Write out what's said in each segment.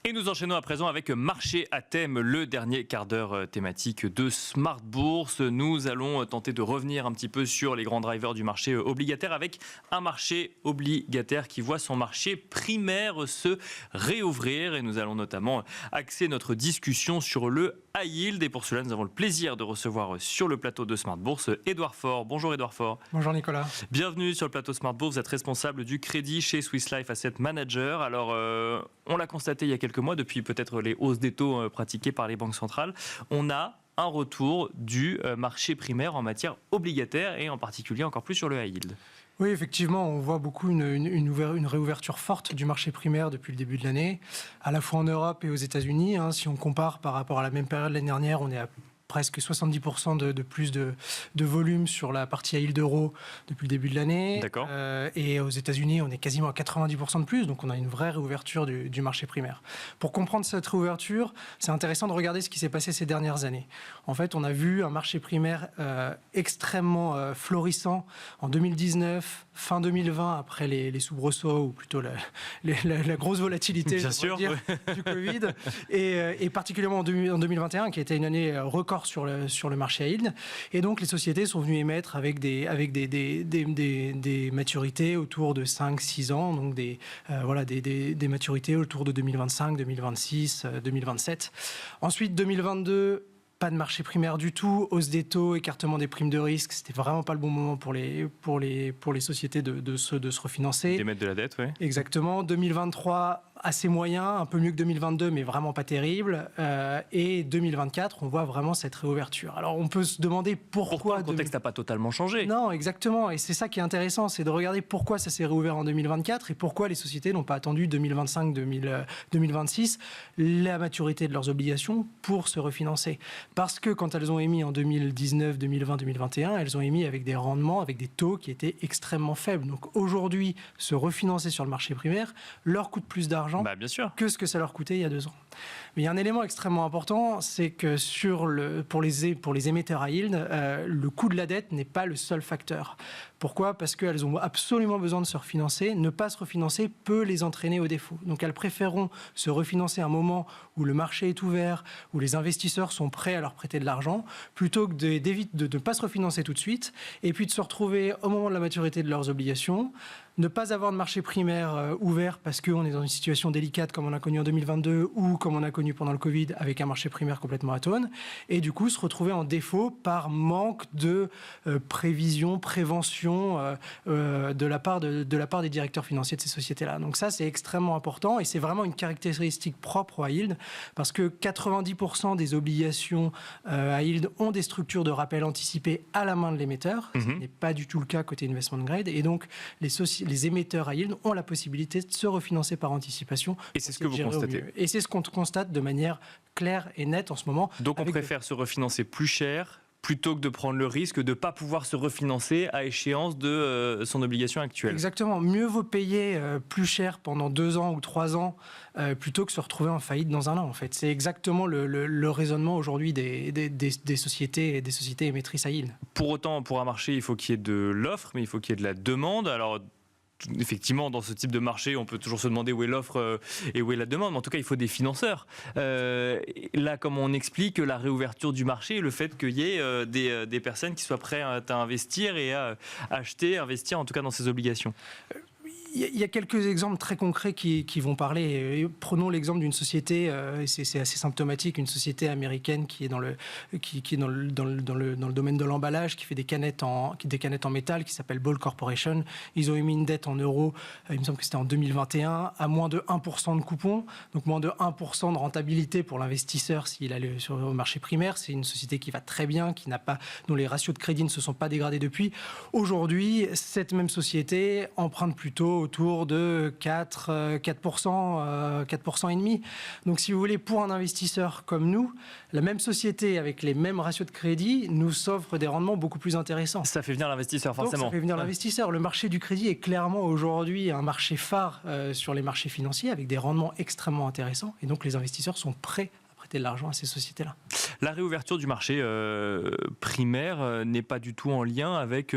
Et nous enchaînons à présent avec Marché à thème, le dernier quart d'heure thématique de Smart Bourse. Nous allons tenter de revenir un petit peu sur les grands drivers du marché obligataire avec un marché obligataire qui voit son marché primaire se réouvrir. Et nous allons notamment axer notre discussion sur le high yield. Et pour cela, nous avons le plaisir de recevoir sur le plateau de Smart Bourse Édouard Faure. Bonjour Édouard Faure. Bonjour Nicolas. Bienvenue sur le plateau Smart Bourse. Vous êtes responsable du crédit chez Swiss Life Asset Managers. Alors, on l'a constaté il y a quelques mois, depuis peut-être les hausses des taux pratiquées par les banques centrales, on a un retour du marché primaire en matière obligataire et en particulier encore plus sur le high yield. Oui, effectivement, on voit beaucoup une réouverture forte du marché primaire depuis le début de l'année, à la fois en Europe et aux États-Unis. Si on compare par rapport à la même période l'année dernière, on est à presque 70% de plus de volume sur la partie à yield euro depuis le début de l'année. D'accord. Et aux États-Unis, on est quasiment à 90% de plus, donc on a une vraie réouverture du marché primaire. Pour comprendre cette réouverture, c'est intéressant de regarder ce qui s'est passé ces dernières années. En fait, on a vu un marché primaire extrêmement florissant en 2019, fin 2020, après les soubresauts, ou plutôt la grosse volatilité bien sûr, dire, du Covid, et particulièrement en 2021, qui était une année record sur le marché à yield. Et donc, les sociétés sont venues émettre avec des maturités autour de 5-6 ans, donc des maturités autour de 2025, 2026, 2027. Ensuite, 2022, pas de marché primaire du tout, hausse des taux, écartement des primes de risque, c'était vraiment pas le bon moment pour les sociétés de se refinancer. D'émettre de la dette, oui. Exactement. 2023, assez moyen, un peu mieux que 2022, mais vraiment pas terrible. Et 2024, on voit vraiment cette réouverture. Alors, on peut se demander pourquoi... Le contexte n'a pas totalement changé. Non, exactement. Et c'est ça qui est intéressant, c'est de regarder pourquoi ça s'est réouvert en 2024 et pourquoi les sociétés n'ont pas attendu 2025, 2026, la maturité de leurs obligations pour se refinancer. Parce que quand elles ont émis en 2019, 2020, 2021, elles ont émis avec des rendements, avec des taux qui étaient extrêmement faibles. Donc aujourd'hui, se refinancer sur le marché primaire leur coûte plus d'argent bien sûr, que ce que ça leur coûtait il y a 2 ans. Mais il y a un élément extrêmement important, c'est que pour les émetteurs à yield, le coût de la dette n'est pas le seul facteur. Pourquoi ? Parce qu'elles ont absolument besoin de se refinancer. Ne pas se refinancer peut les entraîner au défaut. Donc elles préféreront se refinancer à un moment où le marché est ouvert, où les investisseurs sont prêts à leur prêter de l'argent, plutôt que de ne pas se refinancer tout de suite, et puis de se retrouver au moment de la maturité de leurs obligations, ne pas avoir de marché primaire ouvert parce qu'on est dans une situation délicate comme on a connu en 2022 ou comme on a connu pendant le Covid avec un marché primaire complètement atone, et du coup se retrouver en défaut par manque de prévision, prévention de la part des directeurs financiers de ces sociétés-là. Donc ça, c'est extrêmement important et c'est vraiment une caractéristique propre au high yield parce que 90% des obligations high yield ont des structures de rappel anticipé à la main de l'émetteur. Ce n'est pas du tout le cas côté investment grade, et donc les émetteurs high yield ont la possibilité de se refinancer par anticipation. Et c'est ce que vous constatez. Et c'est ce qu'on constate de manière claire et nette en ce moment. Donc on préfère se refinancer plus cher plutôt que de prendre le risque de ne pas pouvoir se refinancer à échéance de son obligation actuelle. Exactement. Mieux vaut payer plus cher pendant 2 ans ou 3 ans plutôt que se retrouver en faillite dans 1 an, en fait. C'est exactement le raisonnement aujourd'hui des sociétés émettrices à yield. Pour autant, pour un marché, il faut qu'il y ait de l'offre, mais il faut qu'il y ait de la demande. Alors, effectivement, dans ce type de marché, on peut toujours se demander où est l'offre et où est la demande. Mais en tout cas, il faut des financeurs. Là, comme on explique la réouverture du marché, le fait qu'il y ait des personnes qui soient prêtes à investir et à investir en tout cas dans ces obligations. Il y a quelques exemples très concrets qui vont parler. Prenons l'exemple d'une société, c'est assez symptomatique, une société américaine qui est dans le domaine de l'emballage, qui fait des canettes en métal, qui s'appelle Ball Corporation. Ils ont émis une dette en euros, il me semble que c'était en 2021, à moins de 1% de coupon, donc moins de 1% de rentabilité pour l'investisseur s'il allait sur le marché primaire. C'est une société qui va très bien, dont les ratios de crédit ne se sont pas dégradés depuis. Aujourd'hui, cette même société emprunte plutôt autour de 4% et demi. Donc, si vous voulez, pour un investisseur comme nous, la même société avec les mêmes ratios de crédit nous offre des rendements beaucoup plus intéressants. Ça fait venir l'investisseur, forcément. Donc, ça fait venir l'investisseur. Le marché du crédit est clairement aujourd'hui un marché phare sur les marchés financiers avec des rendements extrêmement intéressants. Et donc, les investisseurs sont prêts à prêter de l'argent à ces sociétés-là. La réouverture du marché primaire n'est pas du tout en lien avec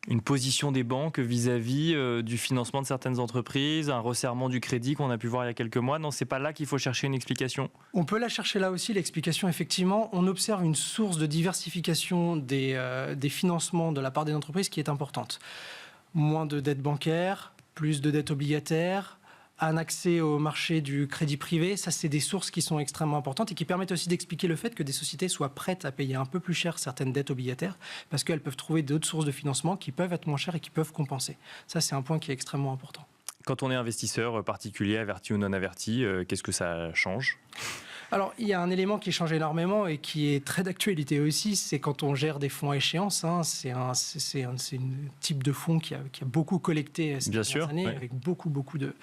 Une position des banques vis-à-vis du financement de certaines entreprises, un resserrement du crédit qu'on a pu voir il y a quelques mois. Non, c'est pas là qu'il faut chercher une explication. On peut la chercher là aussi, l'explication. Effectivement, on observe une source de diversification des financements de la part des entreprises qui est importante. Moins de dettes bancaires, plus de dettes obligataires, un accès au marché du crédit privé, ça c'est des sources qui sont extrêmement importantes et qui permettent aussi d'expliquer le fait que des sociétés soient prêtes à payer un peu plus cher certaines dettes obligataires parce qu'elles peuvent trouver d'autres sources de financement qui peuvent être moins chères et qui peuvent compenser. Ça c'est un point qui est extrêmement important. Quand on est investisseur particulier, averti ou non averti, qu'est-ce que ça change ? Alors, il y a un élément qui change énormément et qui est très d'actualité aussi, c'est quand on gère des fonds à échéance. C'est un type de fonds qui a beaucoup collecté ces dernières années, avec beaucoup de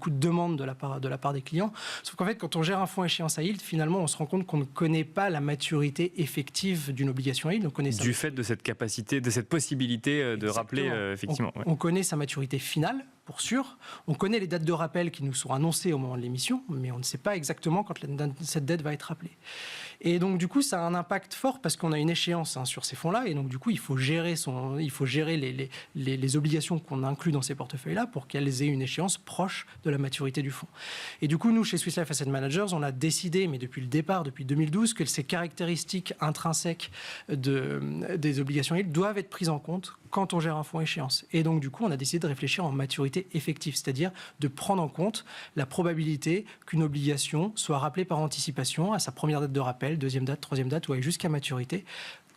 demandes de la part des clients. Sauf qu'en fait, quand on gère un fonds à échéance à yield, finalement, on se rend compte qu'on ne connaît pas la maturité effective d'une obligation à yield. Du fait de cette capacité, de cette possibilité de rappeler, effectivement. On connaît sa maturité finale, pour sûr. On connaît les dates de rappel qui nous sont annoncées au moment de l'émission, mais on ne sait pas exactement quand cette dette va être rappelée. Et donc, du coup, ça a un impact fort parce qu'on a une échéance sur ces fonds-là. Et donc, du coup, il faut gérer les obligations qu'on inclut dans ces portefeuilles-là pour qu'elles aient une échéance proche de la maturité du fonds. Et du coup, nous, chez Swiss Life Asset Managers, on a décidé, mais depuis le départ, depuis 2012, que ces caractéristiques intrinsèques des obligations yield doivent être prises en compte quand on gère un fonds échéance. Et donc, du coup, on a décidé de réfléchir en maturité effective, c'est-à-dire de prendre en compte la probabilité qu'une obligation soit rappelée par anticipation à sa première date de rappel, deuxième date, troisième date, ou jusqu'à maturité,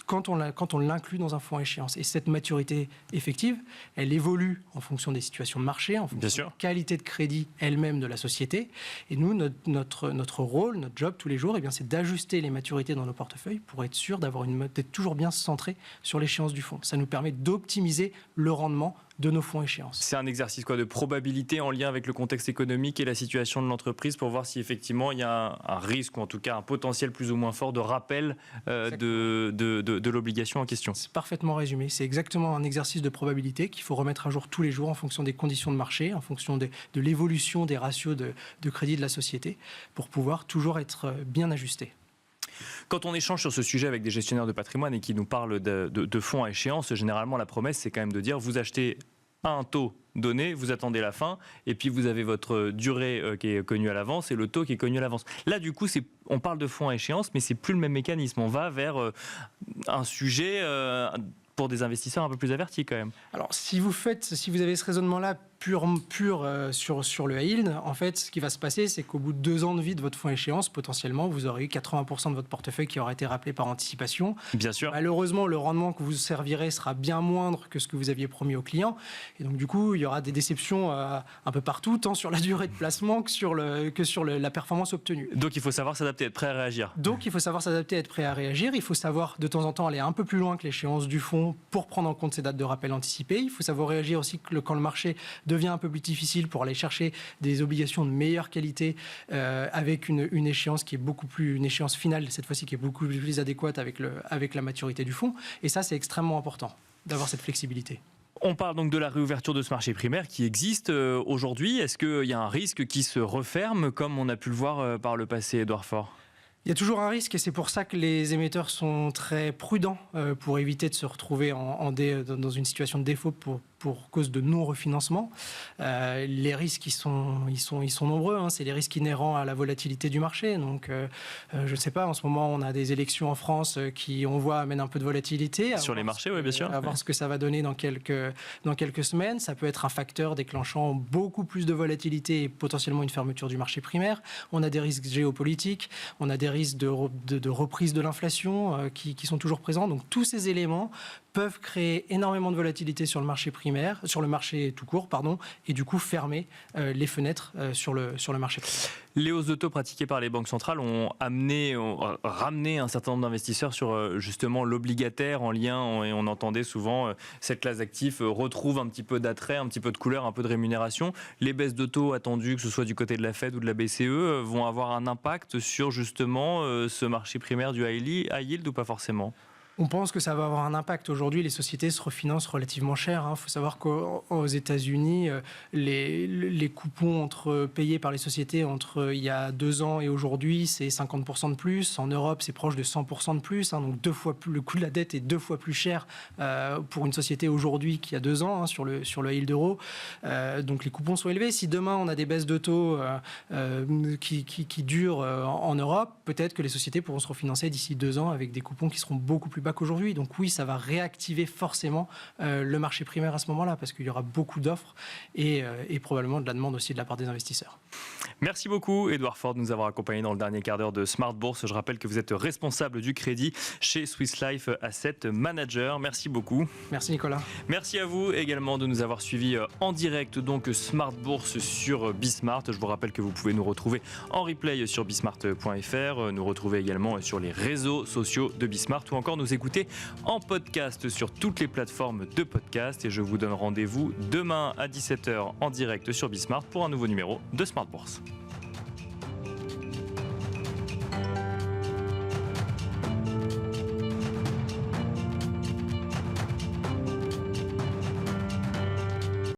quand on l'inclut dans un fonds à échéance. Et cette maturité effective, elle évolue en fonction des situations de marché, en fonction de la qualité de crédit elle-même de la société. Et nous, notre rôle, notre job tous les jours, c'est d'ajuster les maturités dans nos portefeuilles pour être sûr d'être toujours bien centré sur l'échéance du fonds. Ça nous permet d'optimiser le rendement de nos fonds échéances. C'est un exercice de probabilité en lien avec le contexte économique et la situation de l'entreprise pour voir si effectivement il y a un risque ou en tout cas un potentiel plus ou moins fort de rappel de l'obligation en question. C'est parfaitement résumé. C'est exactement un exercice de probabilité qu'il faut remettre à jour tous les jours en fonction des conditions de marché, en fonction de l'évolution des ratios de crédit de la société pour pouvoir toujours être bien ajusté. Quand on échange sur ce sujet avec des gestionnaires de patrimoine et qui nous parlent de fonds à échéance, généralement la promesse c'est quand même de dire vous achetez à un taux donné, vous attendez la fin et puis vous avez votre durée qui est connue à l'avance et le taux qui est connu à l'avance. Là du coup on parle de fonds à échéance mais c'est plus le même mécanisme, on va vers un sujet pour des investisseurs un peu plus avertis quand même. Alors si vous avez ce raisonnement-là pur sur le high yield, en fait, ce qui va se passer, c'est qu'au bout de 2 ans de vie de votre fonds à échéance, potentiellement, vous aurez eu 80% de votre portefeuille qui aura été rappelé par anticipation. Bien sûr. Malheureusement, le rendement que vous servirez sera bien moindre que ce que vous aviez promis aux clients. Et donc, du coup, il y aura des déceptions un peu partout, tant sur la durée de placement que sur la performance obtenue. Donc, il faut savoir s'adapter, être prêt à réagir. Donc, il faut savoir s'adapter, être prêt à réagir. Il faut savoir, de temps en temps, aller un peu plus loin que l'échéance du fonds pour prendre en compte ces dates de rappel anticipées. Il faut savoir réagir aussi quand le marché devient un peu plus difficile pour aller chercher des obligations de meilleure qualité avec une échéance qui est une échéance finale cette fois-ci qui est beaucoup plus adéquate avec la maturité du fonds. Et ça, c'est extrêmement important d'avoir cette flexibilité. On parle donc de la réouverture de ce marché primaire qui existe aujourd'hui. Est-ce qu'il y a un risque qui se referme comme on a pu le voir par le passé, Édouard Faure ? Il y a toujours un risque et c'est pour ça que les émetteurs sont très prudents pour éviter de se retrouver dans une situation de défaut pour cause de non-refinancement. Les risques, ils sont nombreux. C'est les risques inhérents à la volatilité du marché. Donc, je ne sais pas, en ce moment, on a des élections en France qui, on voit, amènent un peu de volatilité. Sur les marchés, oui, bien sûr. À voir ce que ça va donner dans quelques semaines. Ça peut être un facteur déclenchant beaucoup plus de volatilité et potentiellement une fermeture du marché primaire. On a des risques géopolitiques, on a des risques de reprise de l'inflation qui sont toujours présents. Donc, tous ces éléments peuvent créer énormément de volatilité sur le marché primaire, sur le marché tout court, et du coup fermer les fenêtres sur le marché primaire. Les hausses de taux pratiquées par les banques centrales ont ramené un certain nombre d'investisseurs sur justement l'obligataire en lien, et on entendait souvent cette classe d'actifs retrouve un petit peu d'attrait, un petit peu de couleur, un peu de rémunération. Les baisses de taux attendues, que ce soit du côté de la Fed ou de la BCE, vont avoir un impact sur justement ce marché primaire du high yield ou pas forcément ? On pense que ça va avoir un impact. Aujourd'hui, les sociétés se refinancent relativement cher. Il faut savoir qu'aux États-Unis, les coupons payés par les sociétés entre il y a 2 ans et aujourd'hui, c'est 50% de plus. En Europe, c'est proche de 100% de plus. Donc 2 fois plus, le coût de la dette est 2 fois plus cher pour une société aujourd'hui qu'il y a 2 ans sur le yield euro. Donc les coupons sont élevés. Si demain on a des baisses de taux qui durent en Europe, peut-être que les sociétés pourront se refinancer d'ici 2 ans avec des coupons qui seront beaucoup plus bas qu'aujourd'hui. Donc oui, ça va réactiver forcément le marché primaire à ce moment-là parce qu'il y aura beaucoup d'offres et probablement de la demande aussi de la part des investisseurs. Merci beaucoup, Edouard Ford, de nous avoir accompagnés dans le dernier quart d'heure de Smart Bourse. Je rappelle que vous êtes responsable du crédit chez Swiss Life Asset Manager. Merci beaucoup. Merci Nicolas. Merci à vous également de nous avoir suivis en direct, donc Smart Bourse sur Bismart. Je vous rappelle que vous pouvez nous retrouver en replay sur bismart.fr, nous retrouver également sur les réseaux sociaux de Bismart ou encore nous écouter en podcast sur toutes les plateformes de podcast. Et je vous donne rendez-vous demain à 17h en direct sur Bismart pour un nouveau numéro de Smart Bourse.